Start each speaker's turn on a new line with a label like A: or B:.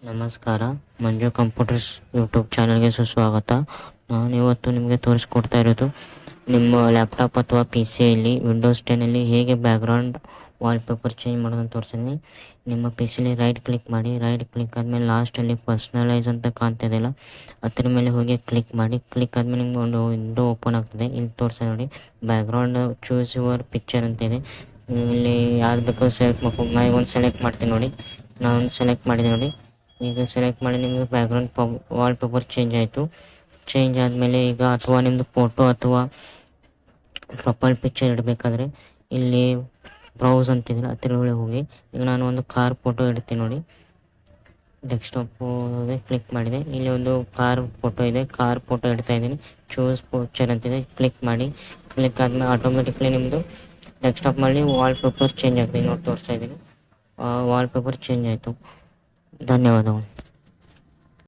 A: ನಮಸ್ಕಾರ. ಮಂಜು computers YouTube ಚಾನಲ್ಗೆ ಸುಸ್ವಾಗತ. ನಾನಿವತ್ತು ನಿಮಗೆ ತೋರಿಸ್ಕೊಡ್ತಾ ಇರೋದು ನಿಮ್ಮ ಲ್ಯಾಪ್ಟಾಪ್ ಅಥವಾ ಪಿ ಸಿಯಲ್ಲಿ ವಿಂಡೋಸ್ 10ಅಲ್ಲಿ ಹೇಗೆ ಬ್ಯಾಕ್ಗ್ರೌಂಡ್ ವಾಲ್ಪೇಪರ್ ಚೇಂಜ್ ಮಾಡೋದನ್ನು ತೋರಿಸಿದ್ದೀನಿ. ನಿಮ್ಮ ಪಿ ಸಿಲಿ ರೈಟ್ ಕ್ಲಿಕ್ ಮಾಡಿ. ರೈಟ್ ಕ್ಲಿಕ್ ಆದಮೇಲೆ ಲಾಸ್ಟಲ್ಲಿ ಪರ್ಸ್ನಲೈಸ್ ಅಂತ ಕಾಣ್ತಿದೆಯಲ್ಲ, ಅದರ ಮೇಲೆ ಹೋಗಿ ಕ್ಲಿಕ್ ಮಾಡಿ. ಕ್ಲಿಕ್ ಆದಮೇಲೆ ನಿಮ್ಗೆ ಒಂದು ವಿಂಡೋ ಓಪನ್ ಆಗ್ತದೆ. ಇಲ್ಲಿ ತೋರಿಸಿ ನೋಡಿ, ಬ್ಯಾಕ್ಗ್ರೌಂಡ್ ಚೂಸ್ ಯುವರ್ ಪಿಕ್ಚರ್ ಅಂತಿದೆ. ಇಲ್ಲಿ ಯಾವ್ದು ಬೇಕೋ ಸೆಲೆಕ್ಟ್ ಮಾಡ್ಕೊಂಡು ನಾ ಈಗ ಒಂದು ಸೆಲೆಕ್ಟ್ ಮಾಡ್ತೀನಿ ನೋಡಿ. ನಾನು ಸೆಲೆಕ್ಟ್ ಮಾಡಿದೆ ನೋಡಿ. ಈಗ ಸೆಲೆಕ್ಟ್ ಮಾಡಿ ನಿಮಗೆ ಬ್ಯಾಕ್ಗ್ರೌಂಡ್ ವಾಲ್ಪೇಪರ್ ಚೇಂಜ್ ಆಯಿತು. ಚೇಂಜ್ ಆದಮೇಲೆ ಈಗ ಅಥವಾ ನಿಮ್ಮದು ಫೋಟೋ ಅಥವಾ ಪ್ರೊಫೈಲ್ ಪಿಕ್ಚರ್ ಇಡಬೇಕಾದ್ರೆ ಇಲ್ಲಿ ಬ್ರೌಸ್ ಅಂತಿದ್ರೆ ಅದರ ಒಳಗೆ ಹೋಗಿ. ಈಗ ನಾನು ಒಂದು ಕಾರ್ ಫೋಟೋ ಇಡ್ತೀನಿ ನೋಡಿ. ಡೆಸ್ಕ್ಟಾಪು ಕ್ಲಿಕ್ ಮಾಡಿದೆ. ಇಲ್ಲಿ ಒಂದು ಕಾರ್ ಫೋಟೋ ಇದೆ. ಕಾರ್ ಫೋಟೋ ಇಡ್ತಾ ಇದ್ದೀನಿ. ಚೂಸ್ ಪಿಕ್ಚರ್ ಅಂತಿದೆ, ಕ್ಲಿಕ್ ಮಾಡಿ. ಕ್ಲಿಕ್ ಆದಮೇಲೆ ಆಟೋಮೆಟಿಕ್ಲಿ ನಿಮ್ಮದು ಡೆಸ್ಕ್ಟಾಪ್ ಮಾಡಿ ವಾಲ್ಪೇಪರ್ ಚೇಂಜ್ ಆಗ್ತದೆ. ನೋಡಿ ತೋರಿಸ್ತಾ ಇದ್ದೀನಿ, ವಾಲ್ಪೇಪರ್ ಚೇಂಜ್ ಆಯಿತು. ಧನ್ಯವಾದಗಳು.